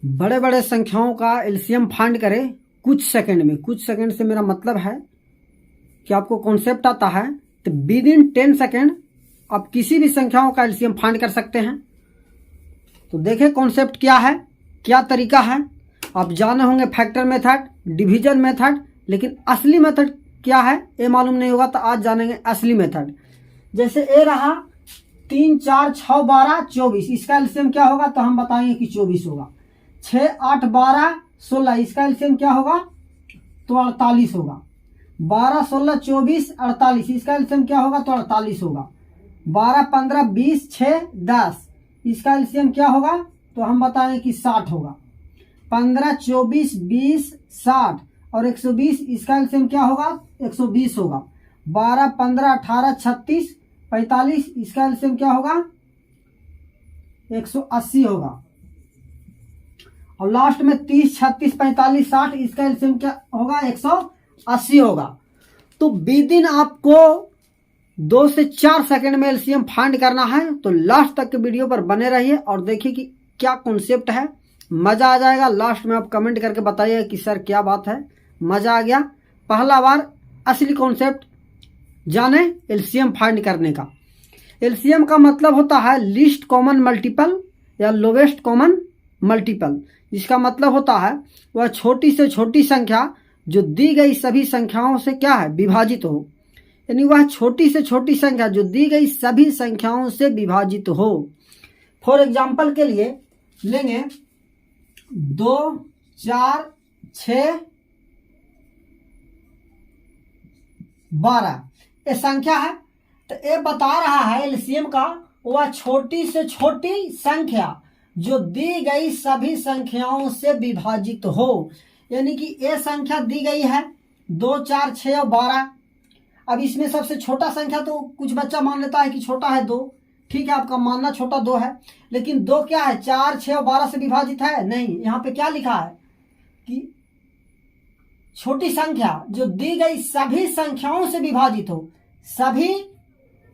बड़े बड़े संख्याओं का एलसीएम फाइंड करें कुछ सेकंड में। कुछ सेकंड से मेरा मतलब है कि आपको कॉन्सेप्ट आता है तो विद इन 10 सेकंड आप किसी भी संख्याओं का एलसीएम फाइंड कर सकते हैं। तो देखें कॉन्सेप्ट क्या है, क्या तरीका है। आप जाने होंगे फैक्टर मेथड, डिवीजन मेथड, लेकिन असली मेथड क्या है ये मालूम नहीं होगा, तो आज जानेंगे असली मेथड। जैसे ए रहा 3 4 6 12 24, इसका एलसीएम क्या होगा तो हम बताएंगे कि 24 होगा। 6 8 12 16, इसका एलसीएम क्या होगा तो 48 होगा। 12 16 24 48, इसका एलसीएम क्या होगा तो 48 होगा। 12 15 20 6 10, इसका एलसीएम क्या होगा तो हम बताएंगे कि 60 होगा। 15 24 20 60 और 120, इसका एलसीएम क्या होगा 120 होगा। 12 15 18 36 45, इसका एलसीएम क्या होगा 180 होगा। और लास्ट में 30 36 45 60, इसका एलसीएम क्या होगा 180 होगा। तो विदिन आपको 2 से 4 सेकंड में एलसीएम फाइंड करना है। तो लास्ट तक के वीडियो पर बने रहिए और देखिए कि क्या कॉन्सेप्ट है, मजा आ जाएगा। लास्ट में आप कमेंट करके बताइए कि सर क्या बात है, मजा आ गया। पहला बार असली कॉन्सेप्ट जाने एलसीएम फाइंड करने का। एलसीएम का मतलब होता है लीस्ट कॉमन मल्टीपल या लोवेस्ट कॉमन मल्टीपल। जिसका मतलब होता है वह छोटी से छोटी संख्या जो दी गई सभी संख्याओं से क्या है विभाजित हो, यानी वह छोटी से छोटी संख्या जो दी गई सभी संख्याओं से विभाजित हो। फॉर एग्जाम्पल के लिए लेंगे 2 4 6 12, ये संख्या है। तो ये बता रहा है एलसीएम का वह छोटी से छोटी संख्या जो दी गई सभी संख्याओं से विभाजित हो। यानी कि ये संख्या दी गई है 2 4 6 और 12। अब इसमें सबसे छोटा संख्या तो कुछ बच्चा मान लेता है कि छोटा है 2, ठीक है, आपका मानना छोटा 2 है, लेकिन 2 क्या है 4 6 और 12 से विभाजित है नहीं। यहाँ पे क्या लिखा है कि छोटी संख्या जो दी गई सभी संख्याओं से विभाजित हो, सभी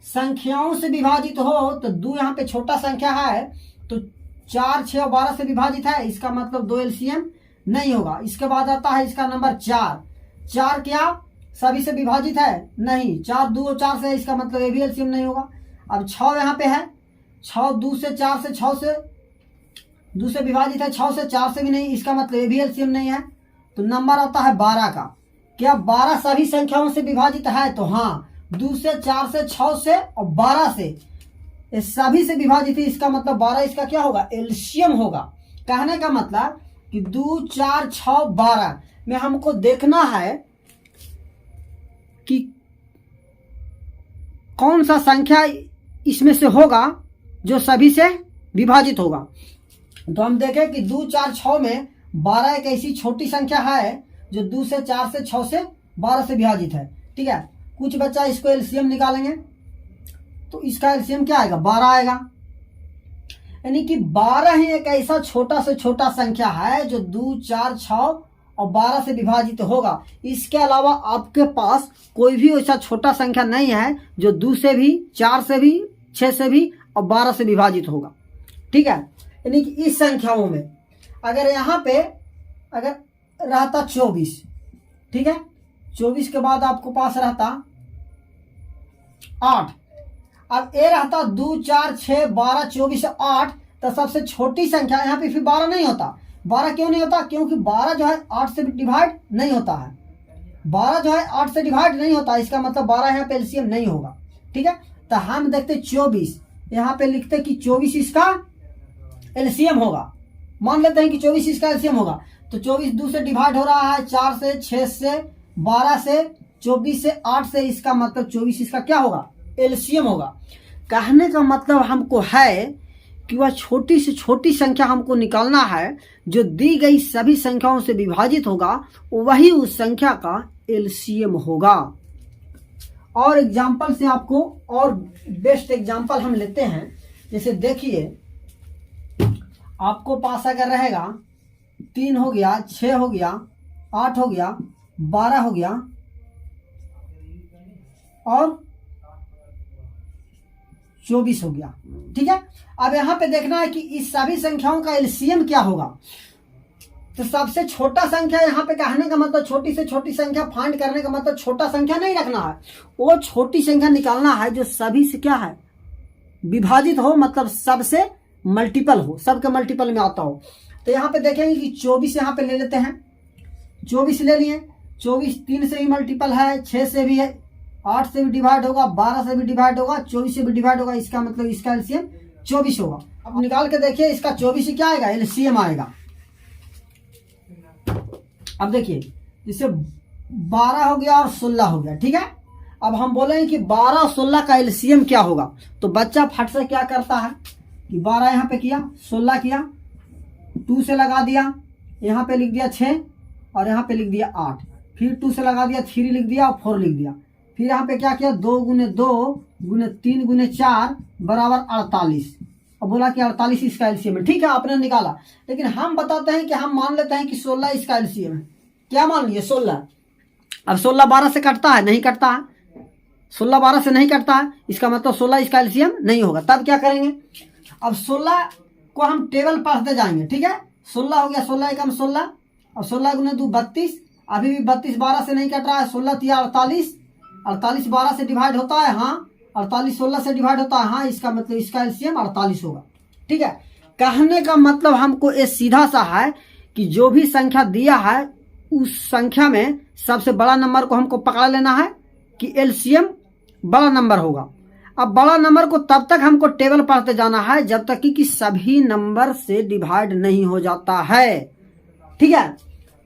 संख्याओं से विभाजित हो। तो 2 यहाँ पे छोटा संख्या है, तो 4 6 और 12 से विभाजित है, इसका मतलब 2 एलसीएम नहीं होगा। इसके बाद आता है इसका नंबर 4। 4 क्या सभी से विभाजित है नहीं, 4 2 और 4 से, इसका मतलब ये भी एलसीएम नहीं होगा। अब 6 यहाँ पे है, 6 2 से 4 से 6 से 2 से विभाजित है, 6 से 4 से भी नहीं, इसका मतलब ये भी एलसीएम नहीं है। तो नंबर आता है 12 का। क्या 12 सभी संख्याओं से विभाजित है तो हाँ, 2 से 4 से 6 से और 12 से ये सभी से विभाजित है, इसका मतलब 12 इसका क्या होगा एलसीएम होगा। कहने का मतलब कि 2 4 6 12 में हमको देखना है कि कौन सा संख्या इसमें से होगा जो सभी से विभाजित होगा। तो हम देखें कि 2 4 6 में 12 एक ऐसी छोटी संख्या है जो 2 से 4 से 6 से 12 से विभाजित है, ठीक है। कुछ बच्चा इसको एलसीएम निकालेंगे तो इसका एलसीएम क्या आएगा 12 आएगा। यानी कि 12 ही एक ऐसा छोटा से छोटा संख्या है जो 2 4 6 और 12 से विभाजित होगा। इसके अलावा आपके पास कोई भी ऐसा छोटा संख्या नहीं है जो 2 से भी 4 से भी 6 से भी और 12 से विभाजित होगा, ठीक है। यानी कि इस संख्याओं में अगर यहाँ पे अगर रहता 24, ठीक है, 24 के बाद आपको पास रहता 8। अब ये रहता 2 4 6 12 24 8, तो सबसे छोटी संख्या यहाँ पे फिर 12 नहीं होता। 12 क्यों नहीं होता, क्योंकि 12 जो है 8 से डिवाइड नहीं होता है। 12 जो है 8 से डिवाइड नहीं होता, इसका मतलब 12 यहाँ पे एलसीएम नहीं होगा, ठीक है। तो हम देखते 24, यहाँ पे लिखते कि 24 इसका एलसीएम होगा। मान लेते हैं कि 24 इसका एलसीएम होगा। तो 24 2 से डिवाइड हो रहा है, 4 से 6 से 12 से 24 से 8 से, इसका मतलब 24 इसका क्या होगा एलसीएम होगा। कहने का मतलब हमको है कि वह छोटी से छोटी संख्या हमको निकालना है जो दी गई सभी संख्याओं से विभाजित होगा, वही उस संख्या का एलसीएम होगा। और एग्जाम्पल से आपको और बेस्ट एग्जाम्पल हम लेते हैं। जैसे देखिए आपको पास अगर रहेगा 3 हो गया, 6 हो गया, 8 हो गया, 12 हो गया और 24 हो गया, ठीक है। अब यहाँ पे देखना है कि इस सभी संख्याओं का एलसीएम क्या होगा। तो सबसे छोटा संख्या यहाँ पे कहने का मतलब छोटी से छोटी संख्या फाइंड करने का मतलब छोटा संख्या नहीं रखना है, वो छोटी संख्या निकालना है जो सभी से क्या है विभाजित हो, मतलब सबसे मल्टीपल हो, सबके मल्टीपल में आता हो। तो यहाँ पे देखेंगे कि 24 यहाँ पे ले लेते हैं, 24 ले लिए। 24 3 से भी मल्टीपल है, 6 से भी है, 8 से भी डिवाइड होगा, 12 से भी डिवाइड होगा, 24 से भी डिवाइड होगा। इसका मतलब इसका एलसीएम 24 होगा। अब निकाल के देखिए इसका 24 क्या आएगा, एलसीएम आएगा। अब देखिए जैसे 12 हो गया और 16 हो गया, ठीक है। अब हम बोलेंगे कि 12 और 16 का एलसीएम क्या होगा, तो बच्चा फट से क्या करता है कि 12 यहाँ पे किया, 16 किया, 2 से लगा दिया, यहाँ पे लिख दिया 6 और यहाँ पे लिख दिया 8, फिर 2 से लगा दिया, 3 लिख दिया और 4 लिख दिया। फिर यहाँ पे क्या किया, 2 गुने 2 गुने 3 गुने 4 बराबर 48। अब बोला कि 48 इसका एलसीएम है, ठीक है, आपने निकाला। लेकिन हम बताते हैं कि हम मान लेते हैं कि 16 इसका एलसीएम है। क्या मान लिए, 16। अब 16 12 से कटता है, नहीं कटता है, 16 12 से नहीं कटता है, इसका मतलब 16 इसका एलसीएम नहीं होगा। तब क्या करेंगे, अब 16 को हम टेबल पढ़ते जाएंगे, ठीक है। 16 हो गया, 16 एकम 16, और 16 गुने 2 32, अभी भी 32 12 से नहीं कट रहा है, 16 तिया 48, 48 12 से डिवाइड होता है, हाँ, 48 16 से डिवाइड होता है, हाँ, इसका मतलब इसका एलसीएम 48 होगा, ठीक है। कहने का मतलब हमको ये सीधा सा है कि जो भी संख्या दिया है उस संख्या में सबसे बड़ा नंबर को हमको पकड़ा लेना है कि एलसीएम बड़ा नंबर होगा। अब बड़ा नंबर को तब तक हमको टेबल पढ़ते जाना है जब तक कि सभी नंबर से डिवाइड नहीं हो जाता है, ठीक है।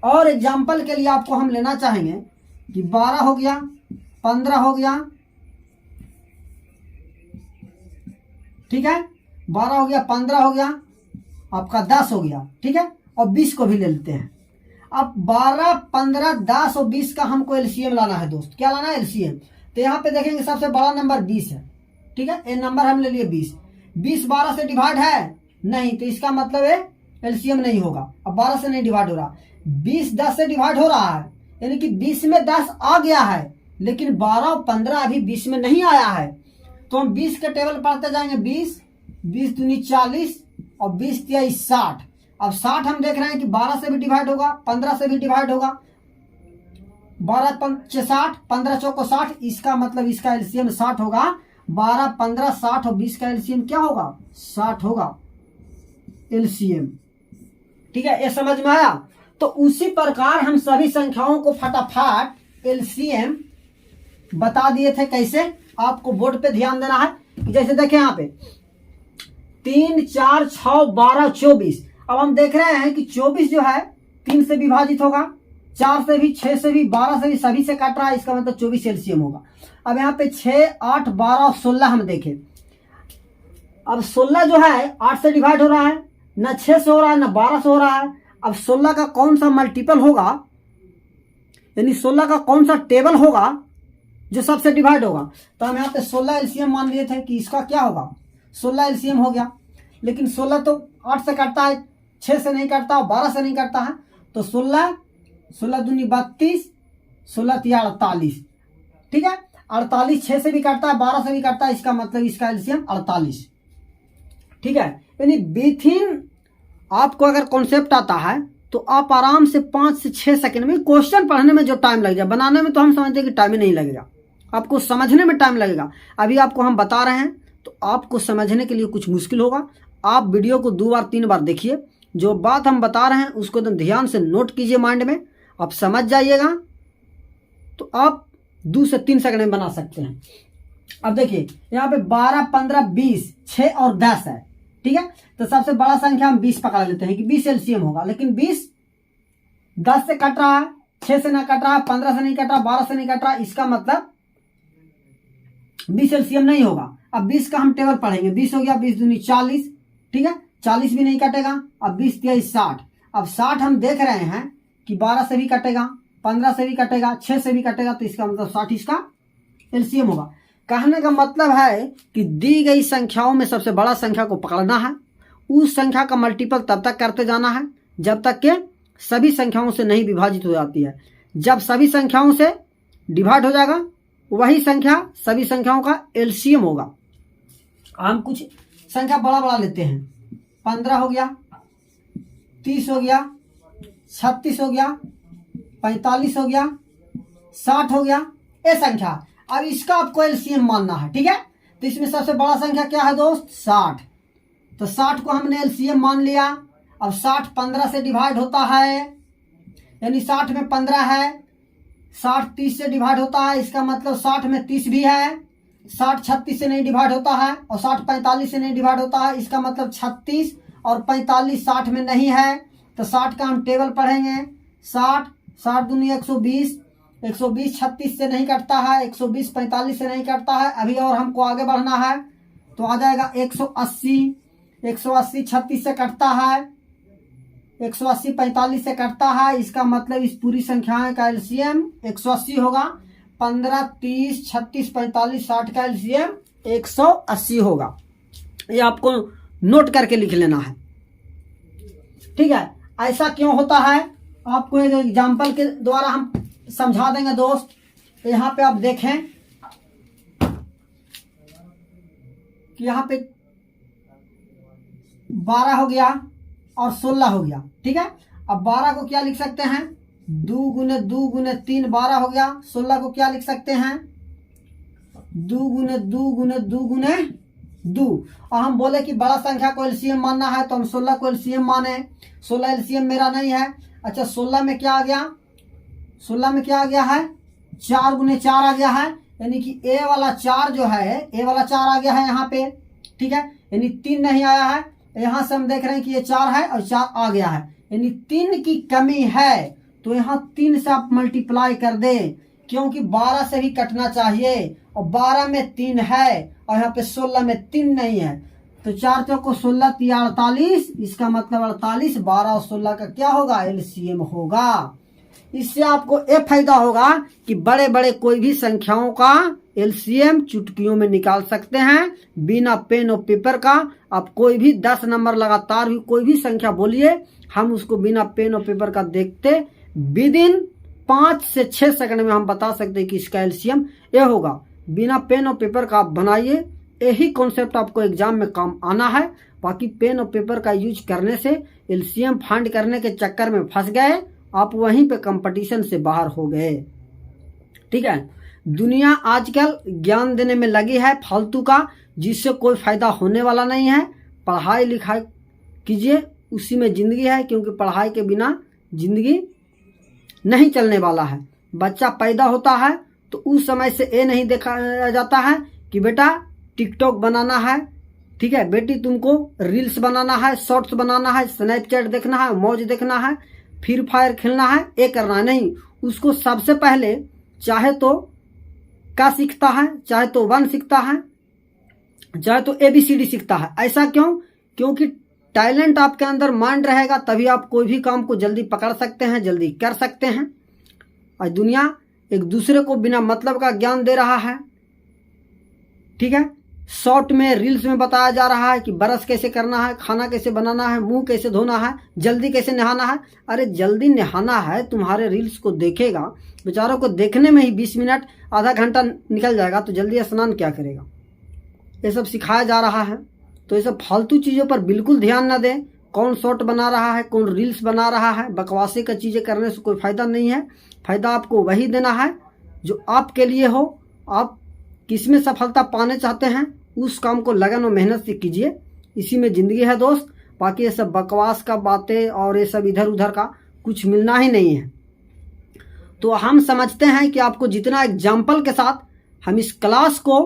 और एग्जाम्पल के लिए आपको हम लेना चाहेंगे कि 12 हो गया, 15 हो गया, ठीक है, 12 हो गया, 15 हो गया, आपका 10 हो गया, ठीक है, और 20 को भी ले लेते हैं। अब 12 15 10 और 20 का हमको एलसीएम लाना है दोस्त। क्या लाना है, एलसीएम। तो यहाँ पे देखेंगे सबसे बड़ा नंबर 20 है, ठीक है, ये नंबर हम ले लिए 20। 20 12 से डिवाइड है नहीं, तो इसका मतलब है एलसीएम नहीं होगा। अब 12 से नहीं डिवाइड हो रहा, 20 10 से डिवाइड हो रहा है, यानी कि 20 में 10 आ गया है, लेकिन 12 और 15 अभी 20 में नहीं आया है। तो हम 20 के टेबल पढ़ते जाएंगे, 20 20 दूनी 40 और 20 तिया 60। अब 60 हम देख रहे हैं कि 12 से भी डिवाइड होगा, 15 से भी डिवाइड होगा, 12 5 60, 15 चौको 60, इसका मतलब इसका एलसीएम 60 होगा। 12 15 60 और 20 का एलसीएम क्या होगा, 60 होगा एलसीएम, ठीक है, ये समझ में आया। तो उसी प्रकार हम सभी संख्याओं को फटाफट एलसीएम बता दिए थे। कैसे, आपको बोर्ड पे ध्यान देना है। जैसे देखें यहाँ पे 3 4 6 12 24। अब हम देख रहे हैं कि 24 जो है 3 से विभाजित होगा, 4 से भी, 6 से भी, 12 से भी, सभी से काट रहा है, इसका मतलब 24 एलसीएम होगा। अब यहाँ पे 6 8 12 और 16 हम देखें। अब 16 जो है 8 से डिवाइड हो रहा है, न 6 से हो रहा है, न 12 से हो रहा है। अब 16 का कौन सा मल्टीपल होगा, यानी 16 का कौन सा टेबल होगा जो सबसे डिवाइड होगा। तो हम यहाँ पे 16 एलसीएम मान लिए थे कि इसका क्या होगा, 16 एलसीएम हो गया। लेकिन 16 तो 8 से कटता है, 6 से नहीं कटता, 12 से नहीं कटता है। तो 16 16 दूनी 32, 16 तिया 48, ठीक है। 48 6 से भी कटता है, 12 से भी कटता है, इसका मतलब इसका एलसीएम 48, ठीक है। यानी विथिन आपको अगर कॉन्सेप्ट आता है तो आप आराम से 5 से 6 सेकंड में, क्वेश्चन पढ़ने में जो टाइम लग जाए, बनाने में तो हम समझते हैं कि टाइम ही नहीं लगेगा, आपको समझने में टाइम लगेगा। अभी आपको हम बता रहे हैं तो आपको समझने के लिए कुछ मुश्किल होगा। आप वीडियो को 2 बार 3 बार देखिए, जो बात हम बता रहे हैं उसको एकदम ध्यान से नोट कीजिए माइंड में, आप समझ जाइएगा तो आप 2 से 3 सेकंड में बना सकते हैं। अब देखिए यहाँ पे 12 15 20 6 और 10 है, ठीक है। तो सबसे बड़ा संख्या हम 20 पकड़ लेते हैं कि 20 एलसीएम होगा। लेकिन 20 10 से कट रहा है, 6 से ना कट रहा है, 15 से नहीं कट रहा, 12 से नहीं कट रहा, इसका मतलब 20 एलसीएम नहीं होगा। अब 20 का हम टेबल पढ़ेंगे। 20 हो गया, 20 दूनी 40, ठीक है, 40 भी नहीं कटेगा। अब 20 तिया 60। अब 60 हम देख रहे हैं कि 12 से भी कटेगा, 15 से भी कटेगा, 6 से भी कटेगा, तो इसका मतलब 60 इसका एलसीएम होगा। कहने का मतलब है कि दी गई संख्याओं में सबसे बड़ा संख्या को पकड़ना है, उस संख्या का मल्टीपल तब तक करते जाना है जब तक के सभी संख्याओं से नहीं विभाजित हो जाती है। जब सभी संख्याओं से डिवाइड हो जाएगा वही संख्या सभी संख्याओं का एलसीएम होगा। हम कुछ संख्या बड़ा बड़ा लेते हैं। 15 हो गया, 30 हो गया, 36 हो गया, 45 हो गया, 60 हो गया, ये संख्या। अब इसका आपको एलसीएम मानना है, ठीक है। तो इसमें सबसे बड़ा संख्या क्या है दोस्त? 60। तो 60 को हमने एलसीएम मान लिया। अब 60 15 से डिवाइड होता है, यानी 60 में 15 है, 60 30 से डिवाइड होता है, इसका मतलब 60 में 30 भी है, 60 36 से नहीं डिवाइड होता है, और 60 45 से नहीं डिवाइड होता है, इसका मतलब 36 और 45 60 में नहीं है। तो 60 का हम टेबल पढ़ेंगे, 60 दूनी 120, 120 36 से नहीं कटता है, 120 45 से नहीं कटता है। अभी और हमको आगे बढ़ना है, तो आ जाएगा 180, 180 36 से कटता है, 180 45 से कटता है, इसका मतलब इस पूरी संख्याएं का एलसीएम 180 होगा। 15 30 36 45 60 का एलसीएम 180 होगा। ये आपको नोट करके लिख लेना है, ठीक है। ऐसा क्यों होता है आपको एक एग्जाम्पल के द्वारा हम समझा देंगे दोस्त। यहाँ पे आप देखें कि यहाँ पे 12 हो गया और 16 हो गया, ठीक है। अब 12 को क्या लिख सकते हैं? 2 गुने 2 गुने 3 12 हो गया। 16 को क्या लिख सकते हैं? 2 गुने 2 गुने 2 गुने 2। और हम बोले कि बड़ा संख्या को एलसीएम मानना है, तो हम 16 को एलसीएम माने। 16 एलसीएम मेरा नहीं है। अच्छा 16 में क्या आ गया? 16 में क्या आ गया है? 4 गुने 4 आ गया है, यानी कि ए वाला 4 जो है, ए वाला 4 आ गया है यहाँ पे, ठीक है। यानी 3 नहीं आया है। यहाँ से हम देख रहे हैं कि ये 4 है और 4 आ गया है, यानी 3 की कमी है। तो यहाँ 3 से आप मल्टीप्लाई कर दे, क्योंकि 12 से भी कटना चाहिए, और 12 में 3 है, और यहाँ पे 16 में 3 नहीं है। तो 4 चौको 16 3 48, इसका मतलब 48। 12 और 16 का क्या होगा? एलसीएम होगा। इससे आपको ये फायदा होगा कि बड़े बड़े कोई भी संख्याओं का एलसीएम चुटकियों में निकाल सकते हैं, बिना पेन और पेपर का। आप कोई भी 10 नंबर लगातार भी कोई भी संख्या बोलिए, हम उसको बिना पेन और पेपर का देखते विदिन 5 से 6 सेकंड में हम बता सकते हैं कि इसका एलसीएम ये होगा। बिना पेन और पेपर का आप बनाइए, यही कॉन्सेप्ट आपको एग्जाम में काम आना है। बाकी पेन और पेपर का यूज करने से एलसीएम फाइंड करने के चक्कर में फंस गए, आप वहीं पे कंपटीशन से बाहर हो गए, ठीक है। दुनिया आजकल ज्ञान देने में लगी है फालतू का, जिससे कोई फायदा होने वाला नहीं है। पढ़ाई लिखाई कीजिए, उसी में जिंदगी है, क्योंकि पढ़ाई के बिना जिंदगी नहीं चलने वाला है। बच्चा पैदा होता है तो उस समय से ये नहीं देखा जाता है कि बेटा टिकटॉक बनाना है, ठीक है, बेटी तुमको रील्स बनाना है, शॉर्ट्स बनाना है, स्नैपचैट देखना है, मौज देखना है, फ्री फायर खेलना है, ये करना है। नहीं, उसको सबसे पहले चाहे तो का सीखता है, चाहे तो 1 सीखता है, चाहे तो ABCD सीखता है। ऐसा क्यों? क्योंकि टैलेंट आपके अंदर माइंड रहेगा, तभी आप कोई भी काम को जल्दी पकड़ सकते हैं, जल्दी कर सकते हैं। और दुनिया एक दूसरे को बिना मतलब का ज्ञान दे रहा है, ठीक है। शॉर्ट में, रील्स में बताया जा रहा है कि ब्रश कैसे करना है, खाना कैसे बनाना है, मुंह कैसे धोना है, जल्दी कैसे नहाना है। अरे जल्दी नहाना है, तुम्हारे रील्स को देखेगा, बेचारों को देखने में ही 20 मिनट आधा घंटा निकल जाएगा, तो जल्दी स्नान क्या करेगा? ये सब सिखाया जा रहा है। तो ये सब फालतू चीज़ों पर बिल्कुल ध्यान न दें। कौन शॉर्ट बना रहा है, कौन रील्स बना रहा है, बकवासे का चीज़ें करने से कोई फ़ायदा नहीं है। फ़ायदा आपको वही देना है जो आपके लिए हो। आप किसमें सफलता पाने चाहते हैं, उस काम को लगन और मेहनत से कीजिए, इसी में ज़िंदगी है दोस्त। बाकी ये सब बकवास का बातें और ये सब इधर उधर का कुछ मिलना ही नहीं है। तो हम समझते हैं कि आपको जितना एग्जाम्पल के साथ हम इस क्लास को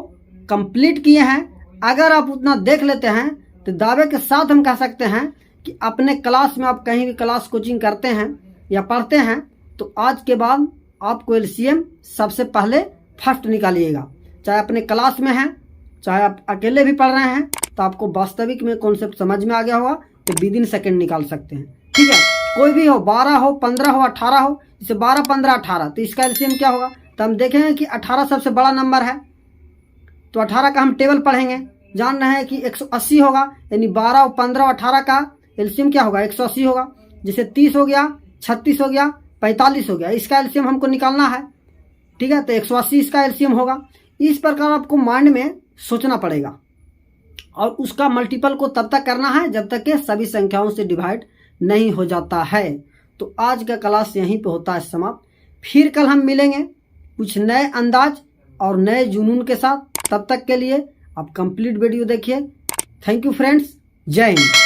कंप्लीट किए हैं, अगर आप उतना देख लेते हैं तो दावे के साथ हम कह सकते हैं कि अपने क्लास में, आप कहीं भी क्लास कोचिंग करते हैं या पढ़ते हैं, तो आज के बाद आपको एलसीएम सबसे पहले फर्स्ट निकालिएगा। चाहे अपने क्लास में है, चाहे आप अकेले भी पढ़ रहे हैं, तो आपको वास्तविक में कॉन्सेप्ट समझ में आ गया होगा, तो विदिन सेकेंड निकाल सकते हैं, ठीक है। कोई भी हो, 12 हो, 15 हो, 18 हो, जैसे 12 15 18, तो इसका एलसीएम क्या होगा? तो हम देखेंगे कि 18 सबसे बड़ा नंबर है, तो 18 का हम टेबल पढ़ेंगे। जान रहे हैं कि 180 होगा, यानी 12 15 18 का एलसीएम क्या होगा? 180 होगा। जैसे 30 हो गया, 36 हो गया, 45 हो गया, इसका एलसीएम हमको निकालना है, ठीक है। तो 180 इसका एलसीएम होगा। इस प्रकार आपको माइंड में सोचना पड़ेगा, और उसका मल्टीपल को तब तक करना है जब तक कि सभी संख्याओं से डिवाइड नहीं हो जाता है। तो आज का क्लास यहीं पे होता है समाप्त। फिर कल हम मिलेंगे कुछ नए अंदाज और नए जुनून के साथ। तब तक के लिए आप कंप्लीट वीडियो देखिए। थैंक यू फ्रेंड्स, जय हिंद।